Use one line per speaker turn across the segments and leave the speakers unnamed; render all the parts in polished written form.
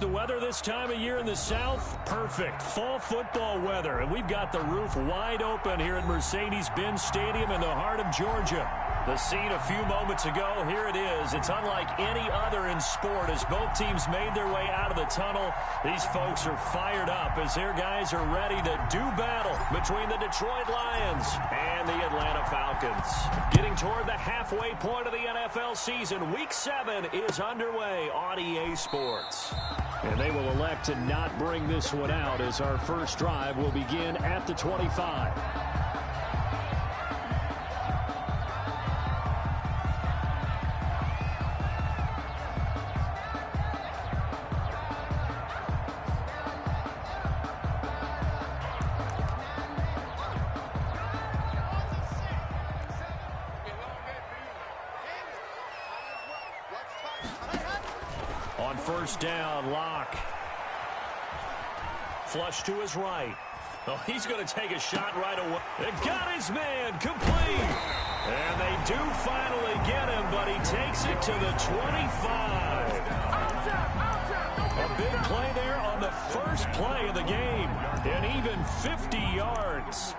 the weather this time of year in the South? Perfect. Fall football weather. And we've got the roof wide open here at Mercedes-Benz Stadium in the heart of Georgia. The scene a few moments ago, here it is. It's unlike any other in sport as both teams made their way out of the tunnel. These folks are fired up as their guys are ready to do battle between the Detroit Lions and the Atlanta Falcons. Getting toward the halfway point of the NFL season, Week 7 is underway on EA Sports. And they will elect to not bring this one out as our first drive will begin at the 25. On first down, Locke. Flush to his right. Oh, he's going to take a shot right away. It got his man complete. And they do finally get him, but he takes it to the 25. A big play there on the first play of the game. And even 50 yards.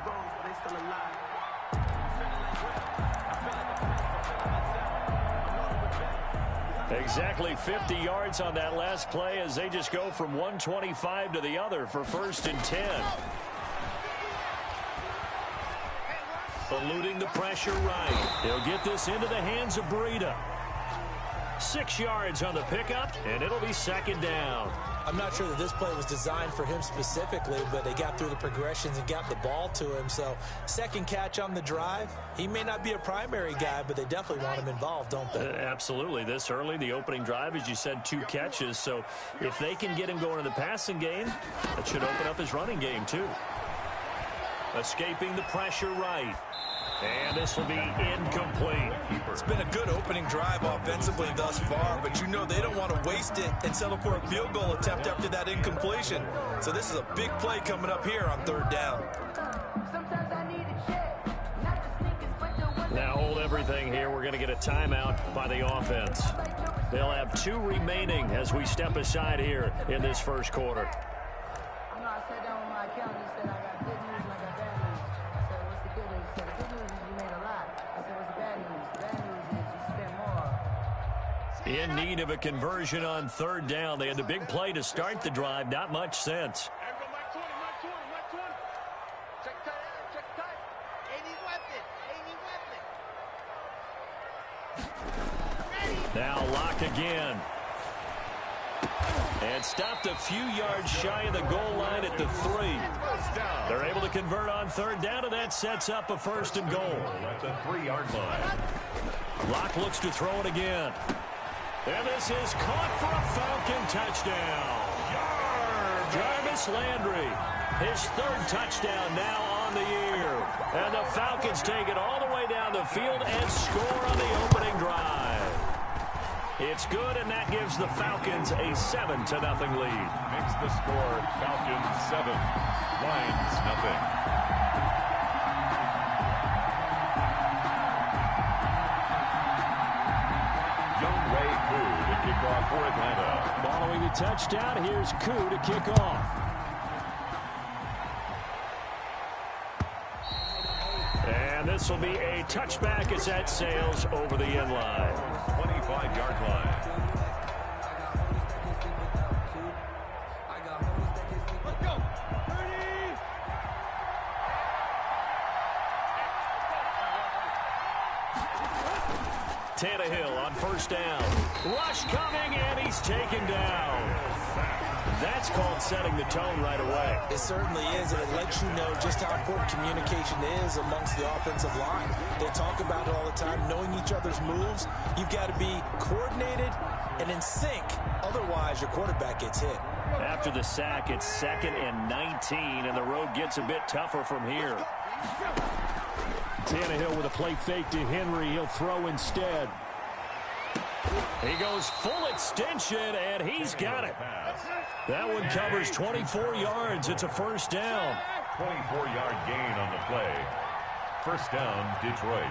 Exactly 50 yards on that last play as they just go from 125 to the other for first and 10. Eluding the pressure right. He'll get this into the hands of Breida. 6 yards on the pickup, and it'll be second down.
I'm not sure that this play was designed for him specifically, but they got through the progressions and got the ball to him. So second catch on the drive. He may not be a primary guy, but they definitely want him involved, don't they?
Absolutely. This early, the opening drive, as you said, 2 catches. So if they can get him going in the passing game, that should open up his running game too. Escaping the pressure right. And this will be incomplete.
It's been a good opening drive offensively thus far, but you know they don't want to waste it and settle for a field goal attempt after that incompletion. So this is a big play coming up here on third down.
Now hold everything here. We're going to get a timeout by the offense. They'll have 2 remaining as we step aside here in this first quarter.
I sat down with my accountant and said I got good news and I got bad news. I said, what's the good news? He said, the good news is you made a lot. I said, what's the bad news? The bad news is you spent more.
In need of a conversion on third down. They had the big play to start the drive. Not much sense. Now Locke again. And stopped a few yards shy of the goal line at the 3. They're able to convert on third down, and that sets up a first and goal.
That's a 3-yard line.
Locke looks to throw it again. And this is caught for a Falcon touchdown. Jarvis Landry, his 3rd touchdown now on the year. And the Falcons take it all the way down the field and score on the opening drive. It's good, and that gives the Falcons a 7-0 lead.
Makes the score Falcons 7, Lions nothing. Younghoe Koo to kick off for Atlanta.
Following the touchdown, here's Koo to kick off. And this will be a touchback as that sails over the end line.
25-yard line.
Tannehill on first down. Rush coming, and he's taken down. That's called setting the tone right away.
It certainly is, and it lets you know just how important communication is amongst the offensive line. They talk about it all the time, knowing each other's moves. You've got to be coordinated and in sync. Otherwise, your quarterback gets hit.
After the sack, it's 2nd and 19, and the road gets a bit tougher from here. Tannehill with a play fake to Henry. He'll throw instead. He goes full extension, and he's got it. That one covers 24 yards. It's a first down.
24-yard gain on the play. First down, Detroit.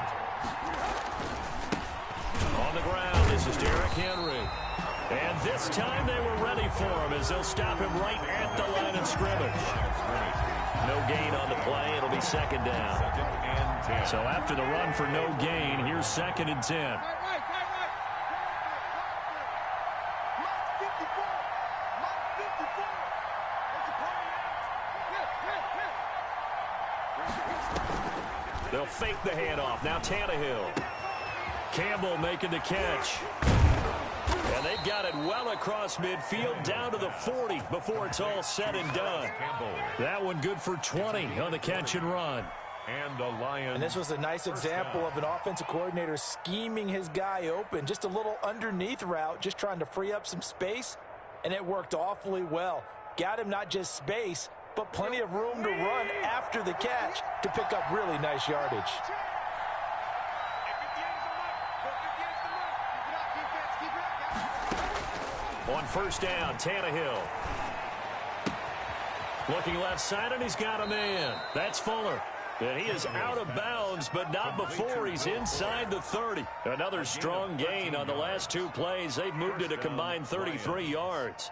On the ground, this is Derrick Henry. And this time they were ready for him as they'll stop him right at the line of scrimmage. No gain on the play. It'll be second down.
Second and 10.
So after the run for no gain, here's second and 10. They'll fake the handoff. Now Tannehill. Campbell making the catch. And they've got it well across midfield down to the 40 before it's all said and done. That one good for 20 on the catch and run.
And the Lions.
And this was a nice example of an offensive coordinator scheming his guy open. Just a little underneath route, just trying to free up some space, and it worked awfully well. Got him not just space, but plenty of room to run after the catch to pick up really nice yardage.
On first down, Tannehill. Looking left side, and he's got a man. That's Fuller. And he is out of bounds, but not before he's inside the 30. Another strong gain on the last two plays. They've moved it a combined 33 yards.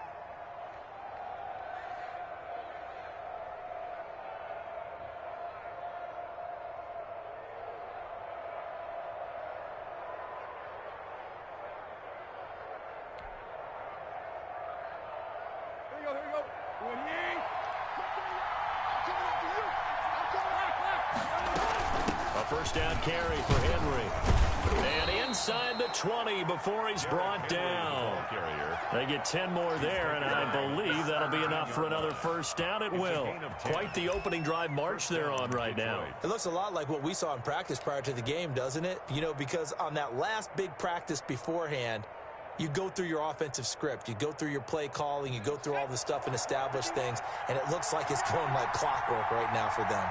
First down carry for Henry. And inside the 20 before he's brought down. They get 10 more there, and I believe that'll be enough for another first down. It will. Quite the opening drive march they're on right now.
It looks a lot like what we saw in practice prior to the game, doesn't it? You know, because on that last big practice beforehand, you go through your offensive script. You go through your play calling. You go through all the stuff and establish things, and it looks like it's going like clockwork right now for them.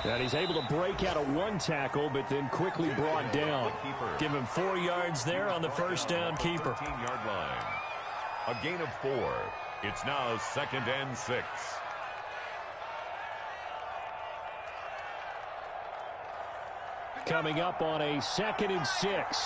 And he's able to break out of one tackle, but then quickly brought down. Give him 4 yards there on the first down keeper.
13-yard line. A gain of 4. It's now second and 6.
Coming up on a second and 6.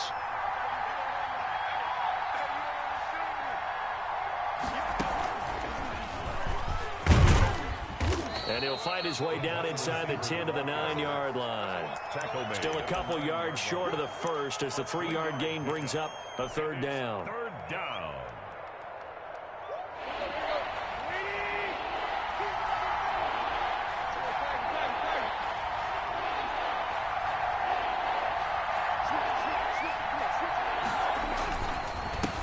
And he'll find his way down inside the 10 to the 9-yard line. Still a couple yards short of the first as the 3-yard gain brings up a third down.
Third down.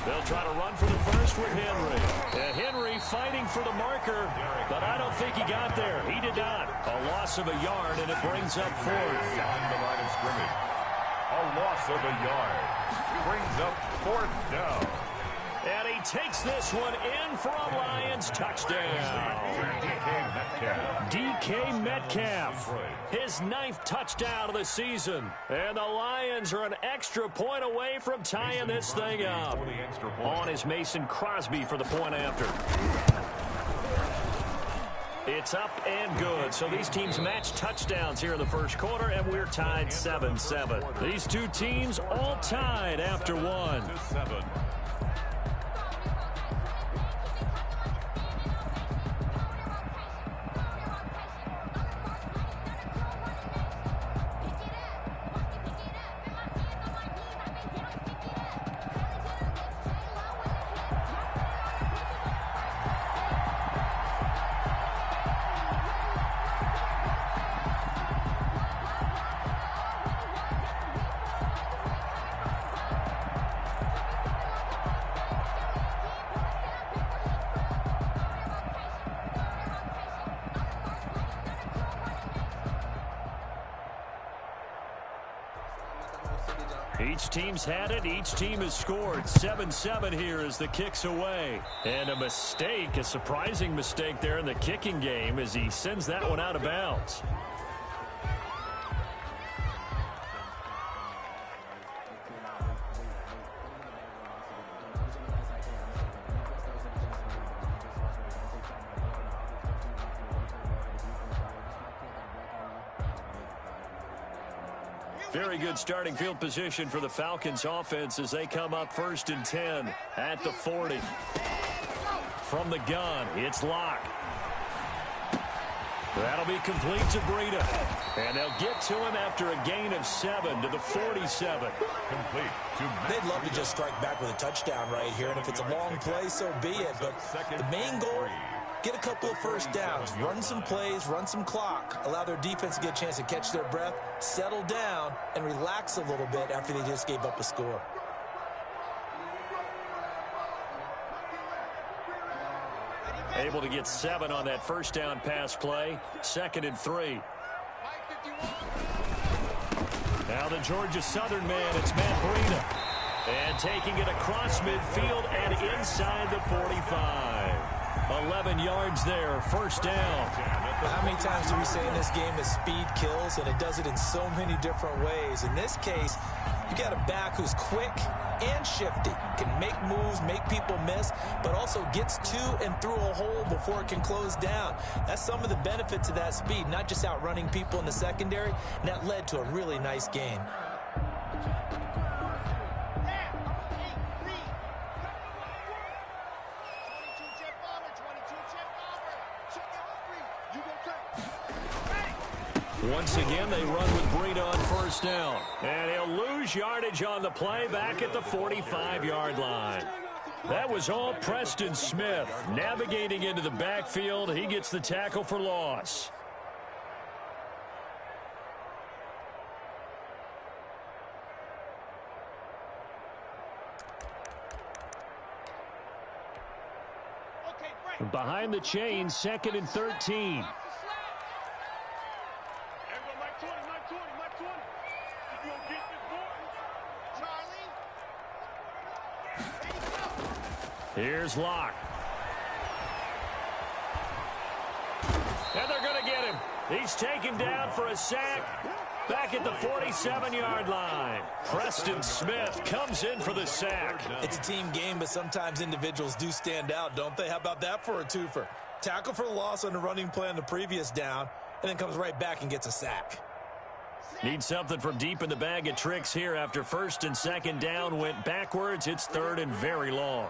They'll try to run for the first with Henry. Henry fighting for the marker, but I don't think he got there. He did not. A loss of a yard, and it brings up fourth.
Behind the line of scrimmage. A loss of a yard. Brings up fourth down.
And he takes this one in for a Lions touchdown. DK Metcalf, his 9th touchdown of the season. And the Lions are an extra point away from tying this thing up. On is Mason Crosby for the point after. It's up and good. So these teams match touchdowns here in the first quarter, and we're tied 7-7. These two teams all tied after one. Each team's had it. Each team has scored. 7-7 here as the kick's away. And a mistake, a surprising mistake there in the kicking game as he sends that one out of bounds. Very good starting field position for the Falcons offense as they come up 1st and 10 at the 40. From the gun, it's Locke. That'll be complete to Breida. And they'll get to him after a gain of 7 to the 47.
Complete to
They'd love to just strike back with a touchdown right here, and if it's a long play, so be it. But the main goal, get a couple of first downs, run some plays, run some clock, allow their defense to get a chance to catch their breath, settle down, and relax a little bit after they just gave up a score.
Able to get 7 on that first down pass play. 2nd and 3. Now the Georgia Southern man, it's Matt Breida. And taking it across midfield and inside the 45. 11 yards there, first down.
How many times do we say in this game that speed kills, and it does it in so many different ways? In this case, you got a back who's quick and shifty, can make moves, make people miss, but also gets to and through a hole before it can close down. That's some of the benefits of that speed, not just outrunning people in the secondary, and that led to a really nice game.
Once again, they run with Breida on first down. And he'll lose yardage on the play back at the 45-yard line. That was all Preston Smith. Navigating into the backfield, he gets the tackle for loss. Behind the chains, 2nd and 13. Here's Locke. And they're going to get him. He's taken down for a sack back at the 47-yard line. Preston Smith comes in for the sack.
It's a team game, but sometimes individuals do stand out, don't they? How about that for a twofer? Tackle for loss on the running play on the previous down, and then comes right back and gets a sack.
Need something from deep in the bag of tricks here after 1st and 2nd down went backwards. It's 3rd and very long.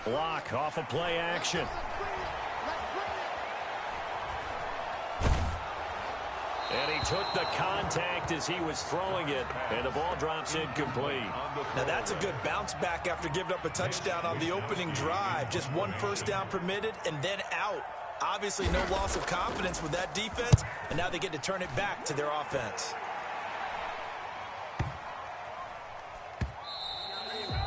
Block off of play action. And he took the contact as he was throwing it, and the ball drops incomplete.
Now that's a good bounce back after giving up a touchdown on the opening drive. Just 1 first down permitted and then out. Obviously no loss of confidence with that defense, and now they get to turn it back to their offense.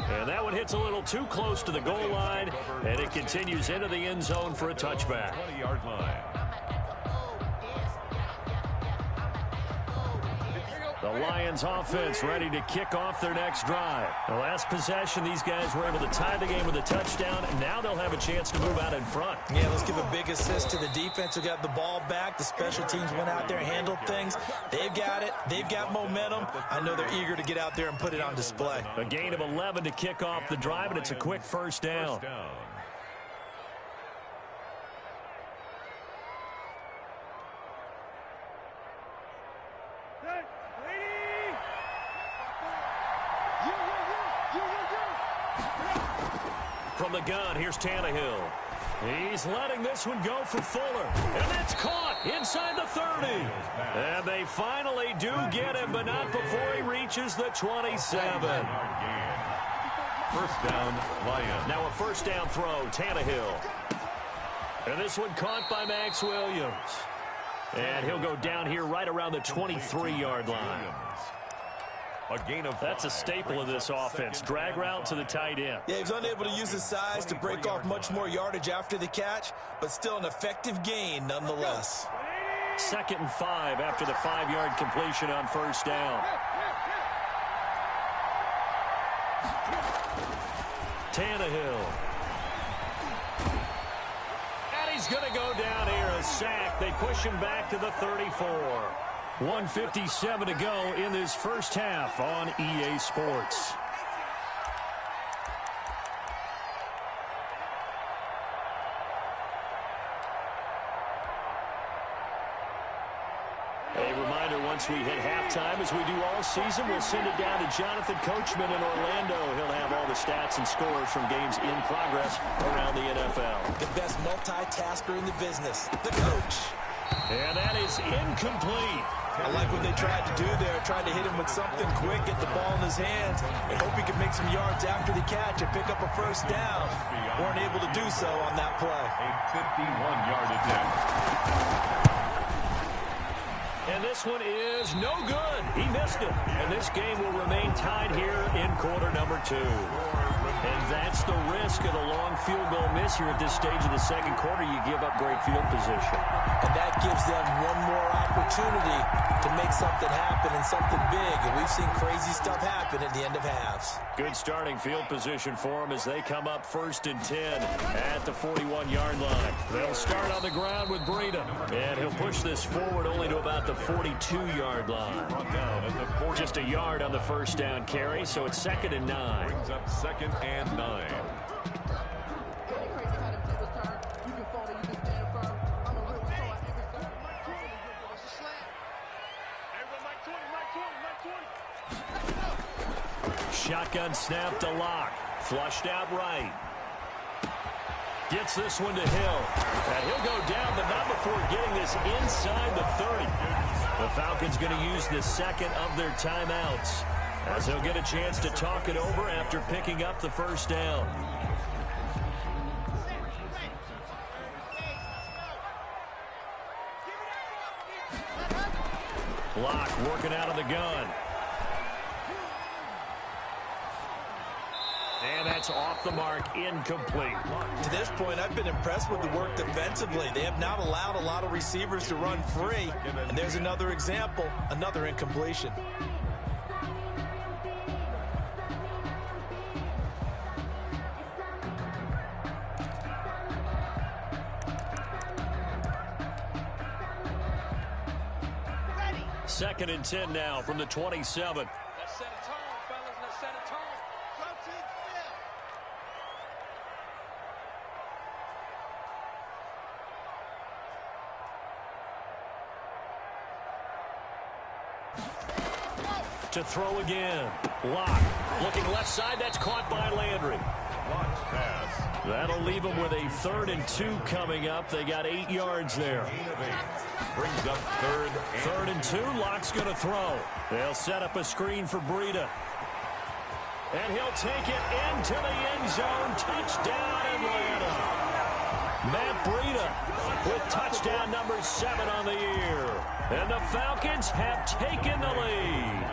And that one hits a little too close to the goal line, and it continues into the end zone for a touchback.
20-yard line.
The Lions offense ready to kick off their next drive. The last possession, these guys were able to tie the game with a touchdown, and now they'll have a chance to move out in front.
Yeah, let's give a big assist to the defense who got the ball back. The special teams went out there and handled things. They've got it. They've got momentum. I know they're eager to get out there and put it on display.
A gain of 11 to kick off the drive, and it's a quick first down. From the gun, here's Tannehill. He's letting this one go for Fuller. And it's caught inside the 30. And they finally do get him, but not before he reaches the 27.
First down, Lions.
Now a first down throw, Tannehill. And this one caught by Max Williams. And he'll go down here right around the 23-yard line.
A gain of 5.
That's a staple of this offense. Drag route to the tight end.
Yeah, he was unable to use his size to break off much more yardage after the catch, but still an effective gain nonetheless.
2nd and 5 after the 5-yard completion on first down. Tannehill. And he's going to go down here, a sack. They push him back to the 34. 1:57 to go in this first half on EA Sports. A reminder, once we hit halftime, as we do all season, we'll send it down to Jonathan Coachman in Orlando. He'll have all the stats and scores from games in progress around the NFL.
The best multitasker in the business, the coach.
And that is incomplete.
I like what they tried to do there, tried to hit him with something quick, get the ball in his hands, and hope he could make some yards after the catch and pick up a first down. Weren't able to do so on that play.
A 51-yard attempt.
And this one is no good. He missed it. And this game will remain tied here in quarter number 2. And that's the risk of the long field goal miss here at this stage of the second quarter. You give up great field position.
And that gives them one more opportunity to make something happen and something big. And we've seen crazy stuff happen at the end of halves.
Good starting field position for them as they come up 1st and 10 at the 41-yard line. They'll start on the ground with Breida. And he'll push this forward only to about the 42-yard line. Just a yard on the first down carry, so it's 2nd and 9.
Brings up 2nd and 9.
Shotgun snap to Locke. Flushed out right. Gets this one to Hill. And he'll go down, but not before getting this inside the 30. The Falcons going to use the second of their timeouts, as they'll get a chance to talk it over after picking up the first down. Locke working out of the gun. And that's off the mark, incomplete.
To this point, I've been impressed with the work defensively. They have not allowed a lot of receivers to run free. And there's another example, another incompletion.
Second and 10 now from the 27.
Let's set a tone, fellas. Let's set a tone.
To throw again. Locke looking left side. That's caught by Landry.
Locke's pass.
That'll leave them with a 3rd and 2 coming up. They got 8 yards there.
Brings up
3rd and 2. Locke's going to throw. They'll set up a screen for Breida. And he'll take it into the end zone. Touchdown, Atlanta. Matt Breida with touchdown number 7 on the year. And the Falcons have taken the lead.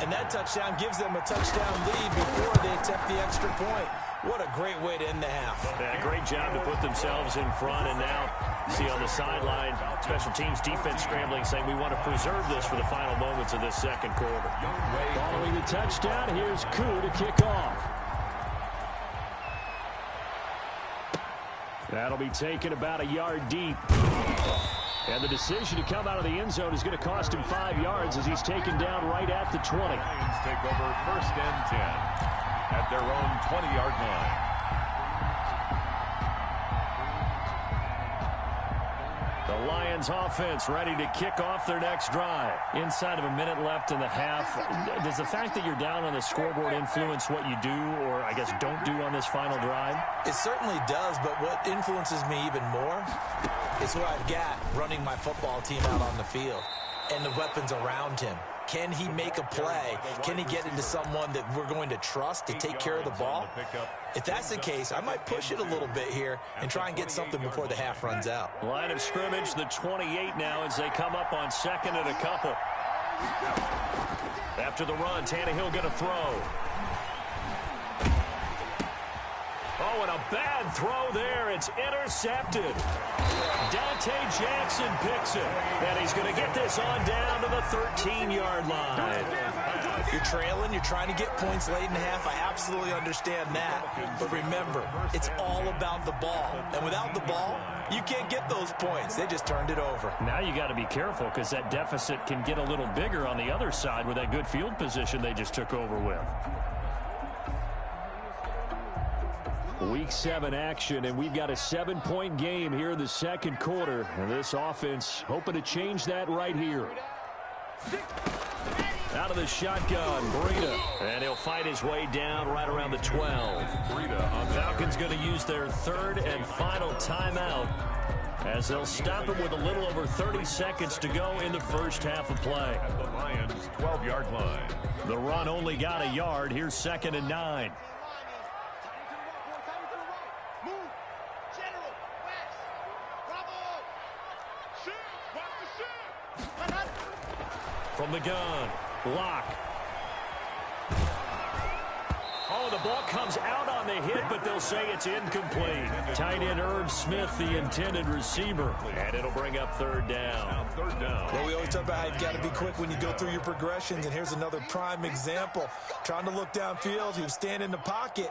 And that touchdown gives them a touchdown lead before they attempt the extra point. What a great way to end the half.
Yeah, great job to put themselves in front. And now, see on the sideline, special teams defense scrambling, saying we want to preserve this for the final moments of this second quarter. Following the touchdown, here's Koo to kick off. That'll be taken about a yard deep. And the decision to come out of the end zone is going to cost him 5 yards as he's taken down right at the 20.
Lions take over 1st and 10 at their own 20-yard line.
The Lions offense ready to kick off their next drive. Inside of a minute left in the half, does the fact that you're down on the scoreboard influence what you do, or I guess don't do on this final drive?
It certainly does, but what influences me even more is who I've got running my football team out on the field and the weapons around him. Can he make a play? Can he get into someone that we're going to trust to take care of the ball? If that's the case, I might push it a little bit here and try and get something before the half runs out.
Line of scrimmage, the 28 now as they come up on 2nd and a couple. After the run, Tannehill going to throw. Oh, and a bad throw there. It's intercepted. Dante Jackson picks it. And he's going to get this on down to the 13-yard line.
You're trailing. You're trying to get points late in the half. I absolutely understand that. But remember, it's all about the ball. And without the ball, you can't get those points. They just turned it over.
Now you got to be careful because that deficit can get a little bigger on the other side with that good field position they just took over with. Week 7 action, and we've got a 7-point game here in the second quarter. And this offense hoping to change that right here. Out of the shotgun, Breida. And he'll fight his way down right around the 12. Breida. Falcons going to use their third and final timeout as they'll stop him with a little over 30 seconds to go in the first half of play.
At the Lions' 12-yard line.
The run only got a yard. Here's 2nd and 9. From the gun, Locke. Oh, the ball comes out on the hit, but they'll say it's incomplete. Tight end Irv Smith, the intended receiver. And it'll bring up 3rd down.
Well, we always talk about how you've got to be quick when you go through your progressions, and here's another prime example. Trying to look downfield, he was standing in the pocket,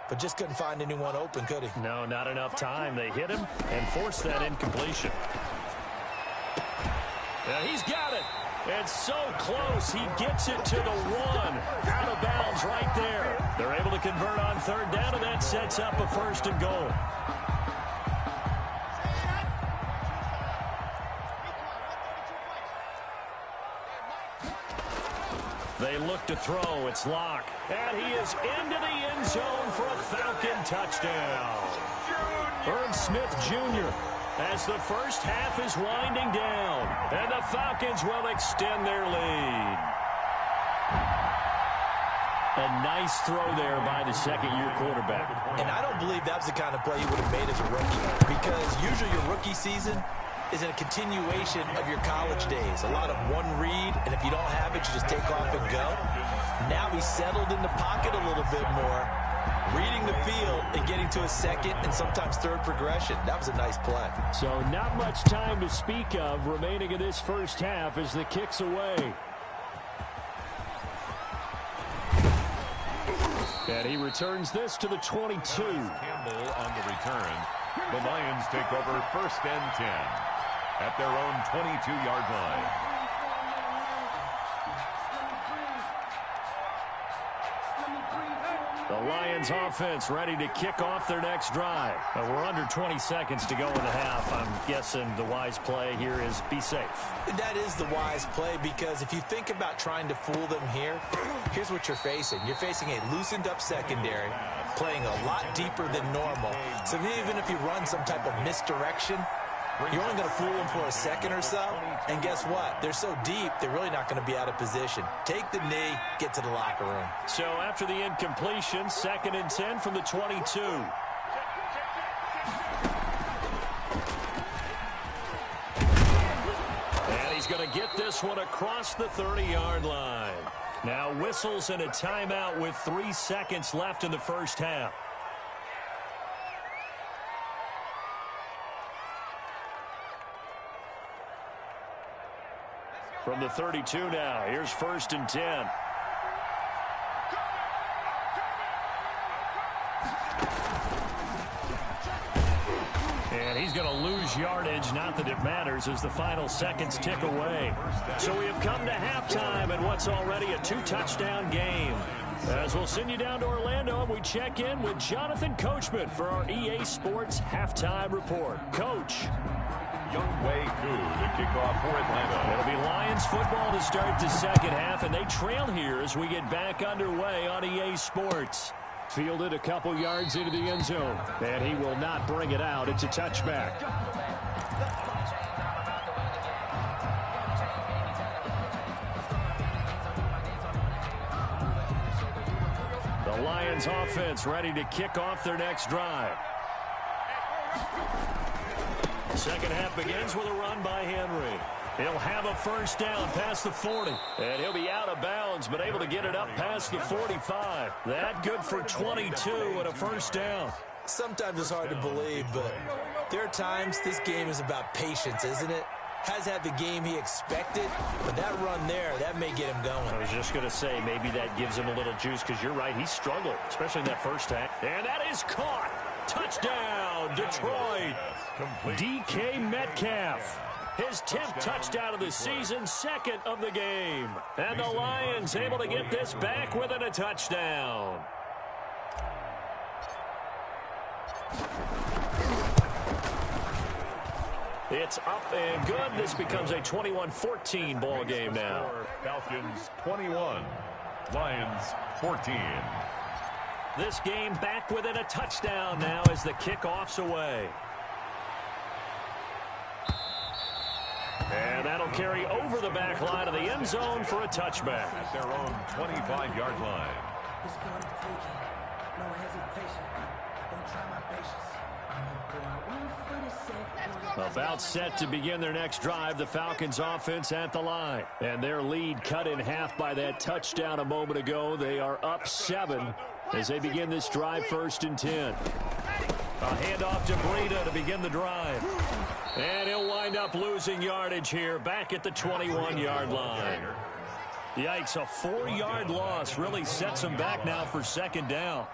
but just couldn't find anyone open, could he?
No, not enough time. They hit him and forced that incompletion. Yeah, he's got it. It's so close. He gets it to the 1. Out of bounds right there. They're able to convert on 3rd down, and that sets up a 1st and goal. They look to throw. It's Locke. And he is into the end zone for a Falcon touchdown. Irv Smith Jr. as the first half is winding down. And the Falcons will extend their lead. A nice throw there by the second-year quarterback.
And I don't believe that was the kind of play he would have made as a rookie, because usually your rookie season is a continuation of your college days. A lot of one read, and if you don't have it, you just take off and go. Now he's settled in the pocket a little bit more, reading the field and getting to a second and sometimes third progression. That was a nice play.
So not much time to speak of remaining in this first half as the kick's away. And he returns this to the 22.
Campbell on the return. The Lions take over 1st and 10 at their own 22-yard line.
The Lions offense ready to kick off their next drive. We're under 20 seconds to go in the half. I'm guessing the wise play here is be safe.
That is the wise play, because if you think about trying to fool them here, here's what you're facing. You're facing a loosened up secondary, playing a lot deeper than normal. So even if you run some type of misdirection, you're only going to fool them for a second or so. And guess what? They're so deep, they're really not going to be out of position. Take the knee, get to the locker room.
So after the incompletion, 2nd and 10 from the 22. And he's going to get this one across the 30-yard line. Now whistles and a timeout with 3 seconds left in the first half. From the 32 now, here's 1st and 10. And he's going to lose yardage, not that it matters, as the final seconds tick away. So we have come to halftime in what's already a 2-touchdown game. As we'll send you down to Orlando, and we check in with Jonathan Coachman for our EA Sports Halftime Report. Coach.
Younghoe Koo to kick off for Atlanta.
It'll be Lions football to start the second half, and they trail here as we get back underway on EA Sports. Fielded a couple yards into the end zone, and he will not bring it out. It's a touchback. The Lions offense ready to kick off their next drive. Second half begins with a run by Henry. He'll have a first down past the 40. And he'll be out of bounds, but able to get it up past the 45. That good for 22 and a first down.
Sometimes it's hard to believe, but there are times this game is about patience, isn't it? Has had the game he expected, but that run there, that may get him going.
I was just going to say, maybe that gives him a little juice, because you're right, he struggled, especially in that first half. And that is caught. Touchdown, Detroit. DK Metcalf. His 10th touchdown of the season, 2nd of the game. And the Lions able to get this back within a touchdown. It's up and good. This becomes a 21-14 ball game now.
Falcons 21, Lions 14.
This game back within a touchdown now as the kickoff's away. And that'll carry over the back line of the end zone for a touchback.
At their own 25-yard line.
About set to begin their next drive, the Falcons offense at the line. And their lead cut in half by that touchdown a moment ago. They are up 7 as they begin this drive 1st and 10. A handoff to Breida to begin the drive. And he'll wind up losing yardage here back at the 21-yard line. Yikes, a 4-yard loss really sets him back now for 2nd down.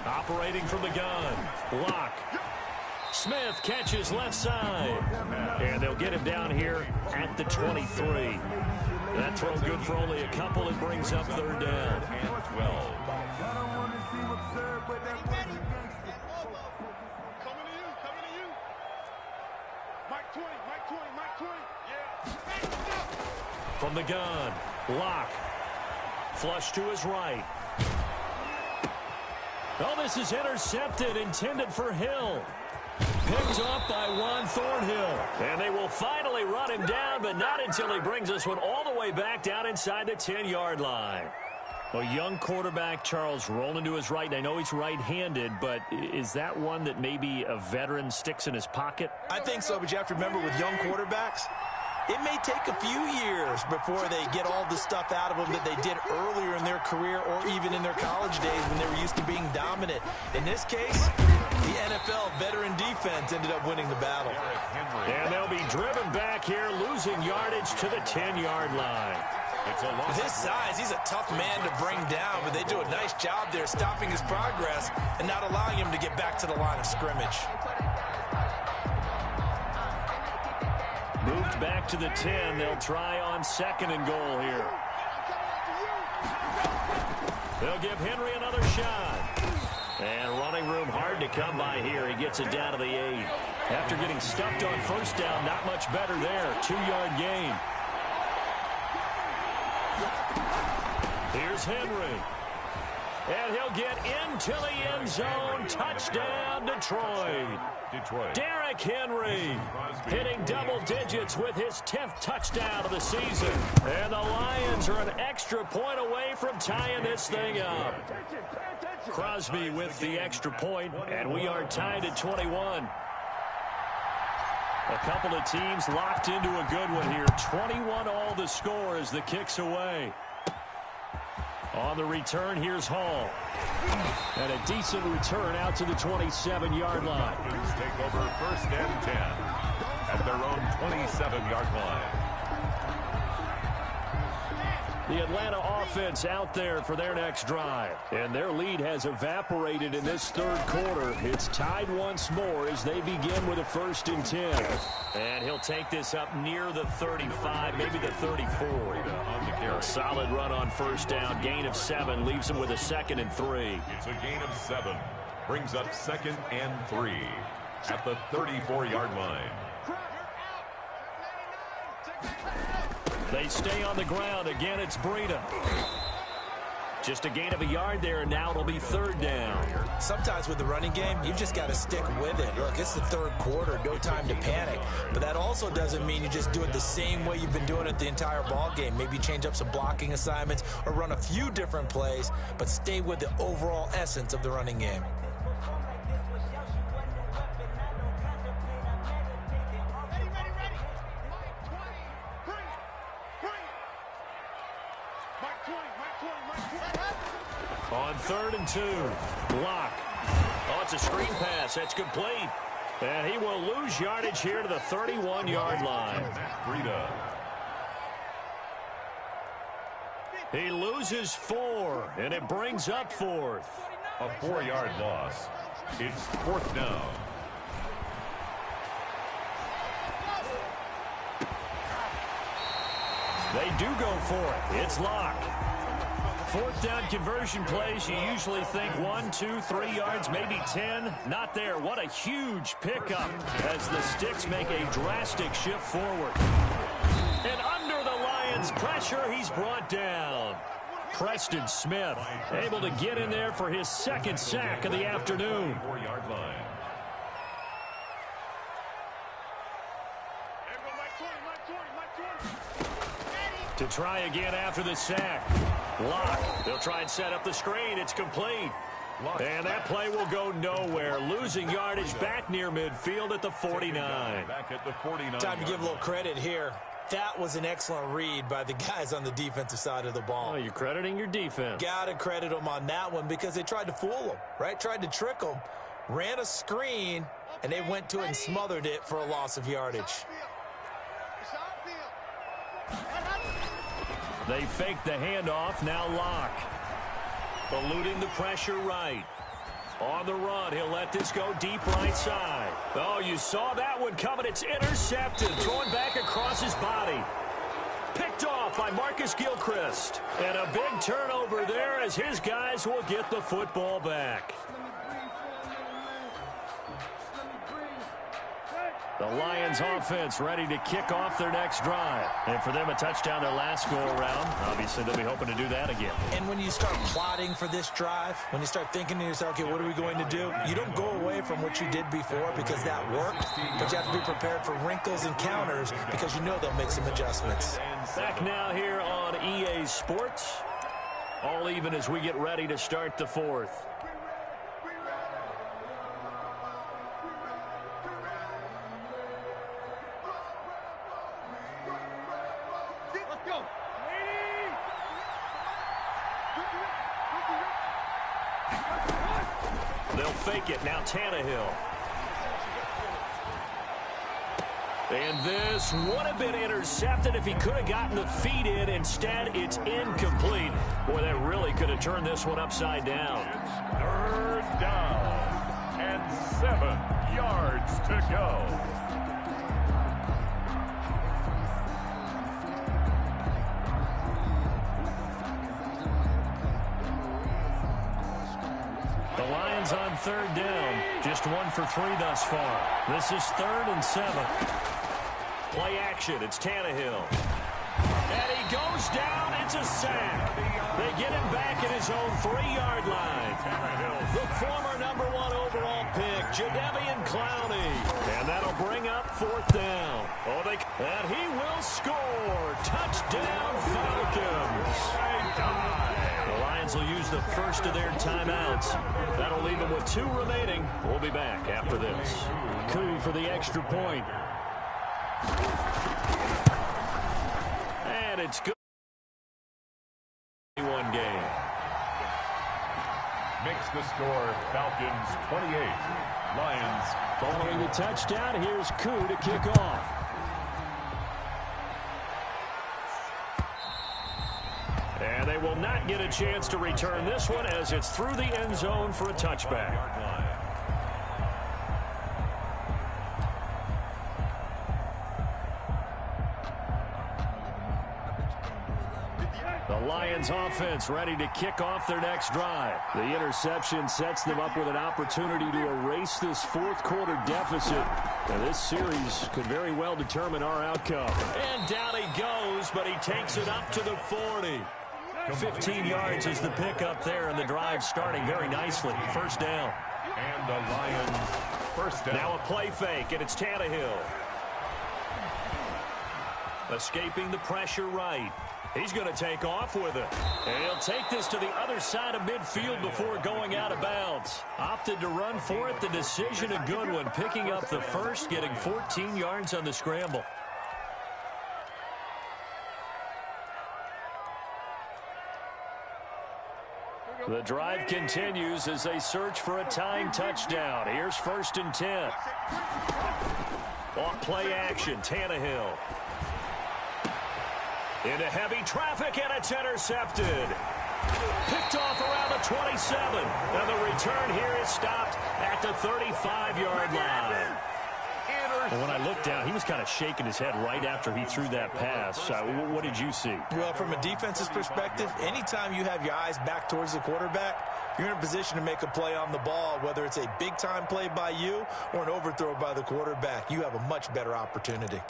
Operating from the gun. Lock. Smith catches left side. And they'll get him down here at the 23. That throw good for only a couple. It brings up 3rd down.
And 12.
From the gun. Lock. Flush to his right. Oh, this is intercepted, intended for Hill. Picked up by Juan Thornhill. And they will finally run him down, but not until he brings this one all the way back down inside the 10-yard line. A young quarterback, Charles, rolling to his right. And I know he's right-handed, but is that one that maybe a veteran sticks in his pocket?
I think so, but you have to remember with young quarterbacks, it may take a few years before they get all the stuff out of them that they did earlier in their career or even in their college days when they were used to being dominant. In this case, the NFL veteran defense ended up winning the battle.
And they'll be driven back here, losing yardage to the 10-yard line.
With his size, he's a tough man to bring down, but they do a nice job there stopping his progress and not allowing him to get back to the line of scrimmage.
Moved back to the 10. They'll try on 2nd and goal here. They'll give Henry another shot. And running room hard to come by here. He gets it down to the 8. After getting stuffed on 1st down, not much better there. 2-yard gain. Here's Henry. And he'll get into the end zone. Touchdown, Detroit. Derrick Henry hitting double digits with his 10th touchdown of the season. And the Lions are an extra point away from tying this thing up. Crosby with the extra point, and we are tied at 21. A couple of teams locked into a good one here. 21 all the score as the kick's away. On the return, here's Hall. And a decent return out to the 27-yard line.
Falcons take over 1st and 10 at their own 27-yard line.
The Atlanta offense out there for their next drive. And their lead has evaporated in this 3rd quarter. It's tied once more as they begin with a 1st and 10. And he'll take this up near the 35, maybe the 34. A solid run on 1st down. Gain of 7 leaves him with a 2nd and 3.
It's a gain of 7. Brings up 2nd and 3 at the 34-yard line.
They stay on the ground. Again, it's Breida. Just a gain of a yard there, and now it'll be 3rd down.
Sometimes with the running game, you've just got to stick with it. Look, it's the 3rd quarter, no time to panic. But that also doesn't mean you just do it the same way you've been doing it the entire ball game. Maybe change up some blocking assignments or run a few different plays, but stay with the overall essence of the running game.
On 3rd and 2, Lock. Oh, it's a screen pass. That's complete. And he will lose yardage here to the 31-yard line.
Breida.
He loses 4, and it brings up 4th.
A 4-yard loss. It's 4th down.
They do go for it. It's Locke. Fourth down conversion plays, you usually think 1, 2, 3 yards, maybe 10. Not there. What a huge pickup as the Sticks make a drastic shift forward. And under the Lions' pressure, he's brought down. Preston Smith able to get in there for his second sack of the afternoon.
4-yard line.
To try again after the sack. Locke. They'll try and set up the screen. It's complete. And that play will go nowhere. Losing yardage back near midfield at the 49.
Back at the 49.
Time to give a little credit here. That was an excellent read by the guys on the defensive side of the ball.
Oh, you're crediting your defense.
Got to credit them on that one because they tried to fool them, right? Tried to trick them. Ran a screen, and they went to it and smothered it for a loss of yardage.
They fake the handoff. Now Locke. Eluding the pressure right. On the run, he'll let this go deep right side. Oh, you saw that one coming. It's intercepted. Thrown back across his body. Picked off by Marcus Gilchrist. And a big turnover there as his guys will get the football back. The Lions offense ready to kick off their next drive. And for them, a touchdown their last go-around. Obviously, they'll be hoping to do that again.
And when you start plotting for this drive, when you start thinking to yourself, okay, what are we going to do? You don't go away from what you did before because that worked, but you have to be prepared for wrinkles and counters because you know they'll make some adjustments.
Back now here on EA Sports. All even as we get ready to start the fourth. They'll fake it. Now Tannehill. And this would have been intercepted if he could have gotten the feet in. Instead, it's incomplete. Boy, that really could have turned this one upside down.
It's 3rd down and 7 yards to go.
The Lions on 3rd down. Just 1 for 3 thus far. This is 3rd and 7. Play action. It's Tannehill. And he goes down. It's a sack. They get him back at his own 3-yard line. The former #1 overall pick, Jadeveon Clowney. And that'll bring up 4th down. And he will score. Touchdown, Falcons. The Lions will use the first of their timeouts. That'll leave them with 2 remaining. We'll be back after this. Coup for the extra point. And it's good. One game.
Makes the score Falcons 28. Lions.
Following the touchdown, here's Coup to kick off. And they will not get a chance to return this one as it's through the end zone for a touchback. The Lions offense ready to kick off their next drive. The interception sets them up with an opportunity to erase this 4th quarter deficit. And this series could very well determine our outcome. And down he goes, but he takes it up to the 40. 15 yards is the pickup there, and the drive starting very nicely. 1st down.
And the Lions 1st down.
Now a play fake, and it's Tannehill. Escaping the pressure right. He's going to take off with it. And he'll take this to the other side of midfield before going out of bounds. Opted to run for it. The decision a good one. Picking up the first, getting 14 yards on the scramble. The drive continues as they search for a tying touchdown. Here's 1st and 10. Off play action, Tannehill. Into heavy traffic, and it's intercepted. Picked off around the 27. And the return here is stopped at the 35-yard line.
first.
Well, when I looked down, he was kind of shaking his head right after he threw that pass. What did you see?
Well, from a defense's perspective, anytime you have your eyes back towards the quarterback, you're in a position to make a play on the ball, whether it's a big-time play by you or an overthrow by the quarterback. You have a much better opportunity.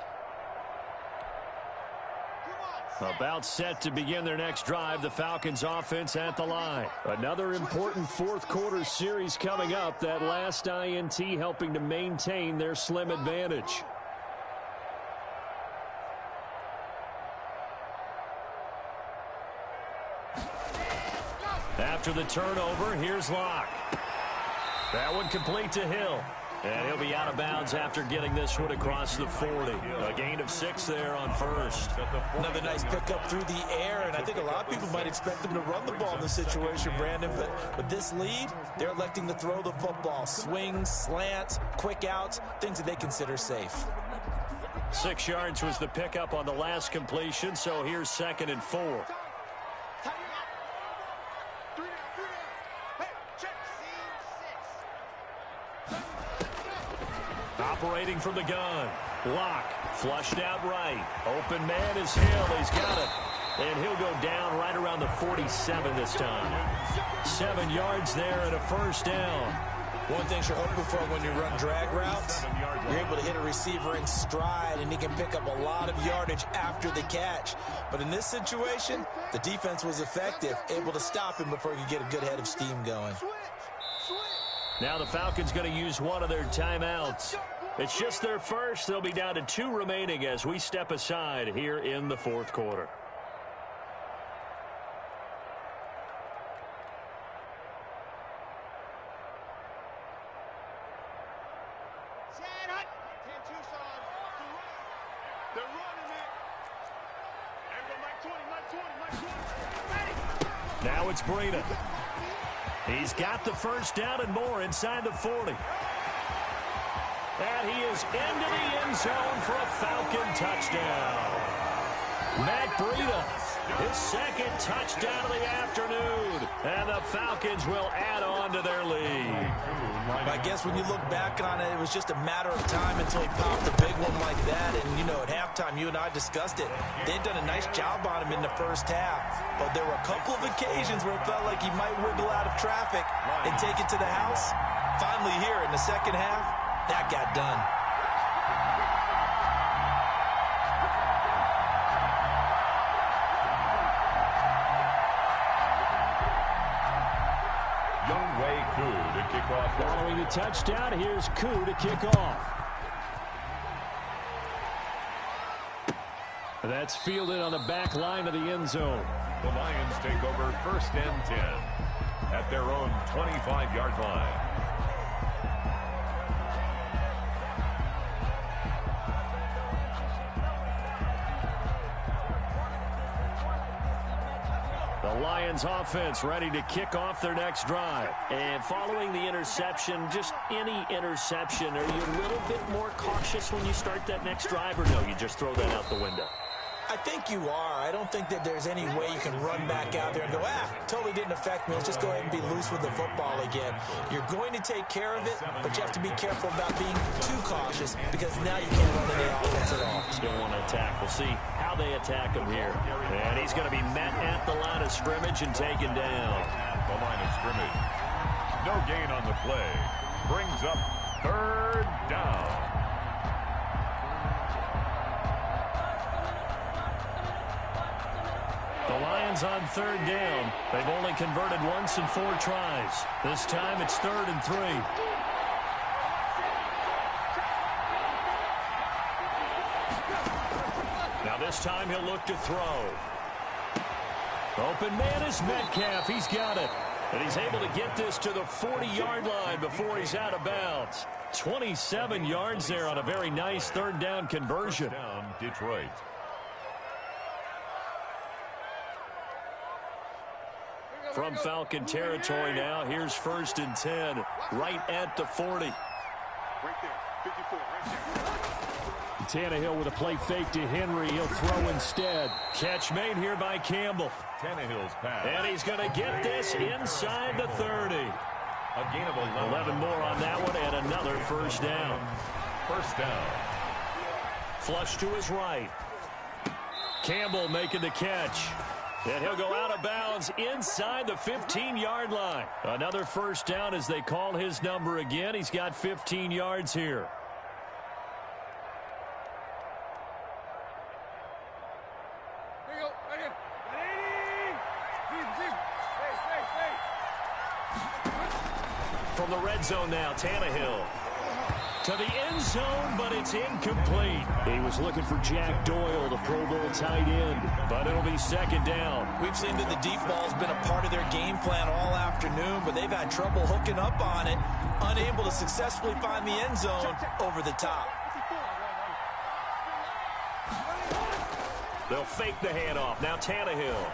About set to begin their next drive, the Falcons offense at the line. Another important fourth quarter series coming up. That last INT helping to maintain their slim advantage. After the turnover, here's Locke. That one complete to Hill. And he'll be out of bounds after getting this one across the 40. A gain of 6 there on first.
Another nice pickup through the air, and I think a lot of people might expect them to run the ball in this situation, Brandon, but with this lead, they're electing to throw the football. Swings, slants, quick outs, things that they consider safe.
6 yards was the pickup on the last completion, so here's 2nd and 4. Operating from the gun. Locke flushed out right. Open man is Hill. He's got it. And he'll go down right around the 47 this time. 7 yards there and a first down.
One thing you're hoping for when you run drag routes, you're able to hit a receiver in stride, and he can pick up a lot of yardage after the catch. But in this situation, the defense was effective, able to stop him before he could get a good head of steam going.
Now the Falcons going to use one of their timeouts. It's just their first. They'll be down to 2 remaining as we step aside here in the fourth quarter. Now it's Breida. He's got the first down and more inside the 40. And he is into the end zone for a Falcon touchdown. Matt Breida, his 2nd touchdown of the afternoon. And the Falcons will add on to their lead.
I guess when you look back on it, it was just a matter of time until he popped a big one like that. And, you know, at halftime, you and I discussed it. They'd done a nice job on him in the first half. But there were a couple of occasions where it felt like he might wiggle out of traffic and take it to the house. Finally here in the second half, that got done.
Younghoe Koo to kick off.
Following the touchdown, here's Koo to kick off. That's fielded on the back line of the end zone.
The Lions take over 1st and 10 at their own 25-yard line.
The Lions offense ready to kick off their next drive. And following the interception, just any interception, are you a little bit more cautious when you start that next drive, or no, you just throw that out the window?
I think you are. I don't think that there's any way you can run back out there and go, totally didn't affect me. Let's just go ahead and be loose with the football again. You're going to take care of it, but you have to be careful about being too cautious because now you can't run any offense at all.
Still want to attack. We'll see how they attack him here. And he's going to be met at the line of scrimmage and taken down.
The line of scrimmage. No gain on the play. Brings up 3rd down.
The Lions on 3rd down. They've only converted once in 4 tries. This time it's 3rd and 3. Now this time he'll look to throw. Open man is Metcalf. He's got it. And he's able to get this to the 40-yard line before he's out of bounds. 27 yards there on a very nice 3rd down conversion.
Down Detroit.
From Falcon territory now, here's 1st and 10, right at the 40.
Right there, 54, right there.
Tannehill with a play fake to Henry. He'll throw instead. Catch made here by Campbell.
Tannehill's pass.
And he's going to get this inside the 30.
A gain of 11.
11 more on that one and another first down.
first down.
Flush to his right. Campbell making the catch. And he'll go out of bounds inside the 15-yard line. Another first down as they call his number again. He's got 15 yards here. From the red zone now, Tannehill. To the end zone, but it's incomplete. He was looking for Jack Doyle, the Pro Bowl tight end, but it'll be second down.
We've seen that the deep ball's been a part of their game plan all afternoon, but they've had trouble hooking up on it, unable to successfully find the end zone over the top.
They'll fake the handoff. Now Tannehill.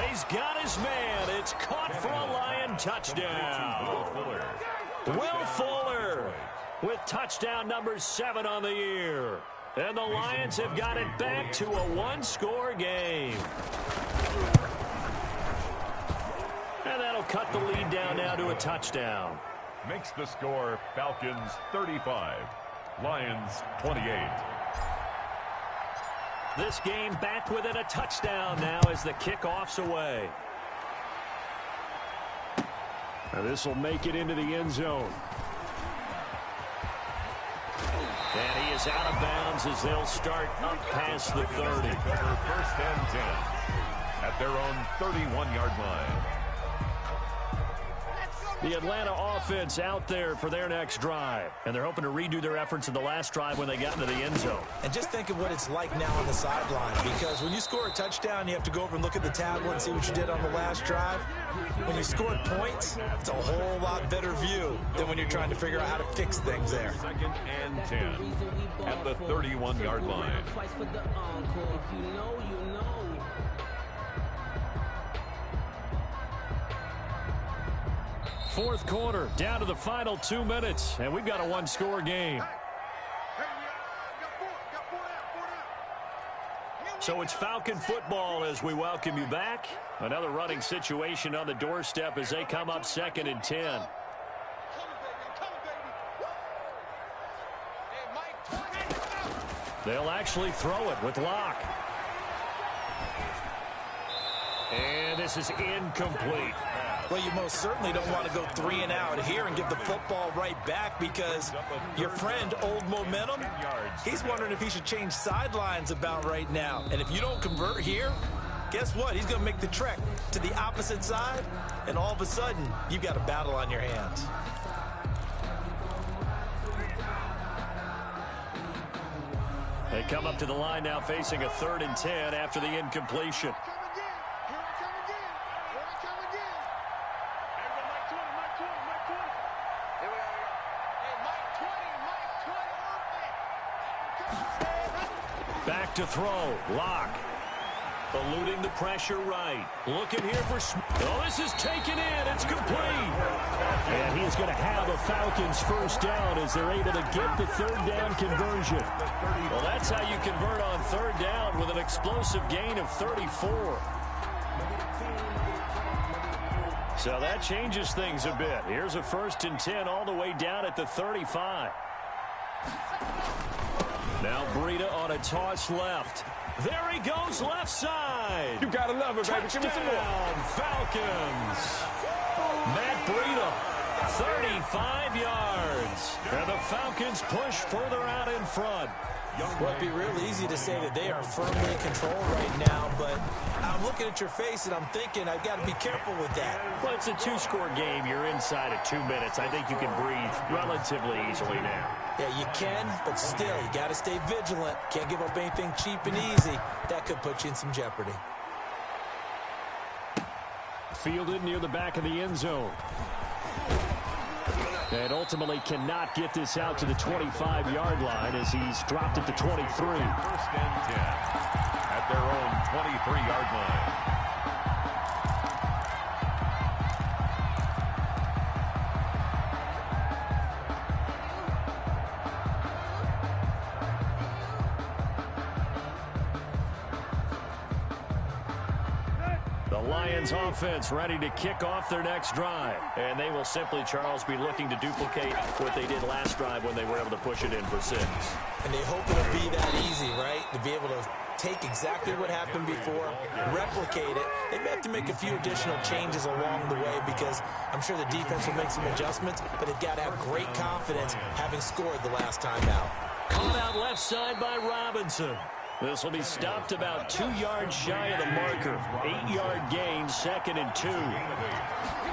He's got his man. It's caught for a Lion touchdown. Will Fuller with touchdown number 7 on the year. And the Lions have got it back to a one-score game. And that'll cut the lead down now to a touchdown.
Makes the score Falcons 35, Lions 28.
This game back within a touchdown now as the kickoff's away. And this will make it into the end zone. And he is out of bounds as they'll start up past the 30.
First and 10 at their own 31-yard line.
The Atlanta offense out there for their next drive. And they're hoping to redo their efforts in the last drive when they got into the end zone.
And just think of what it's like now on the sideline, because when you score a touchdown, you have to go over and look at the tablet and see what you did on the last drive. When you scored points, it's a whole lot better view than when you're trying to figure out how to fix things there.
Second and 10 at the 31-yard line.
Fourth quarter, down to the final 2 minutes, and we've got a one-score game. So it's Falcon football as we welcome you back. Another running situation on the doorstep as they come up second and 10. They'll actually throw it with Locke. And this is incomplete.
Well, you most certainly don't want to go 3 and out here and give the football right back, because your friend, Old Momentum, he's wondering if he should change sidelines about right now. And if you don't convert here, guess what? He's going to make the trek to the opposite side, and all of a sudden, you've got a battle on your hands.
They come up to the line now facing a 3rd and 10 after the incompletion. Back to throw. Locke. Eluding the pressure right. Looking here for... Oh, this is taken in. It's complete. And he's going to have a Falcons first down as they're able to get the 3rd down conversion. Well, that's how you convert on 3rd down with an explosive gain of 34. So that changes things a bit. Here's a 1st and 10 all the way down at the 35. Now Breida on a toss left. There he goes left side.
You gotta love it, baby. Give me some more.
Falcons. Matt Breida, 35 yards. And the Falcons push further out in front.
Well, it'd be real easy to say that they are firmly in control right now, but I'm looking at your face and I'm thinking I've got to be careful with that.
Well, it's a 2-score game. You're inside of 2 minutes. I think you can breathe relatively easily now.
Yeah, you can, but still, you got to stay vigilant. Can't give up anything cheap and easy. That could put you in some jeopardy.
Fielded near the back of the end zone. And ultimately cannot get this out to the 25-yard line as he's dropped it to 23.
First and 10 at their own 23-yard line.
The Lions offense ready to kick off their next drive. And they will simply, Charles, be looking to duplicate what they did last drive when they were able to push it in for 6.
And they hope it'll be that easy, right? To be able to take exactly what happened before, replicate it. They may have to make a few additional changes along the way because I'm sure the defense will make some adjustments, but they've got to have great confidence having scored the last time out.
Caught out left side by Robinson. This will be stopped about 2 yards shy of the marker. 8-yard gain, 2nd and 2.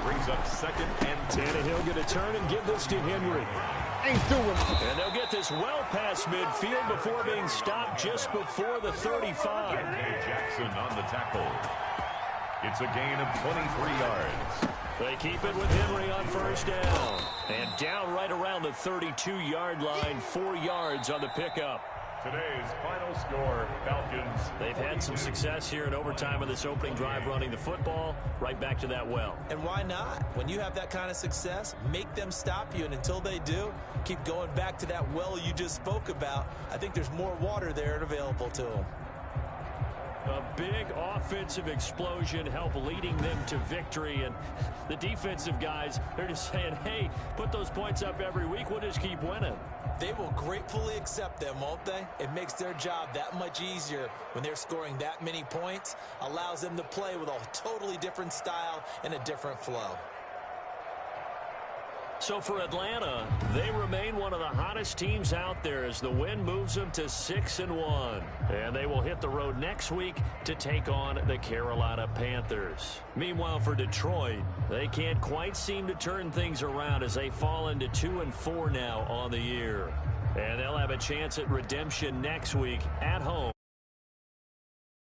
Brings up 2nd and 10.
Tannehill going to turn and give this to Henry.
Ain't doing it.
And they'll get this well past midfield before being stopped just before the 35.
Jackson on the tackle. It's a gain of 23 yards.
They keep it with Henry on 1st down. And down right around the 32-yard line, 4 yards on the pickup.
Today's final score, Falcons.
They've had some success here in overtime on this opening drive running the football. Right back to that well.
And why not? When you have that kind of success, make them stop you. And until they do, keep going back to that well you just spoke about. I think there's more water there and available to them.
A big offensive explosion helped leading them to victory. And the defensive guys, they're just saying, hey, put those points up every week. We'll just keep winning.
They will gratefully accept them, won't they? It makes their job that much easier when they're scoring that many points. Allows them to play with a totally different style and a different flow.
So for Atlanta, they remain one of the hottest teams out there as the win moves them to 6-1. And they will hit the road next week to take on the Carolina Panthers. Meanwhile, for Detroit, they can't quite seem to turn things around as they fall into 2-4 now on the year. And they'll have a chance at redemption next week at home.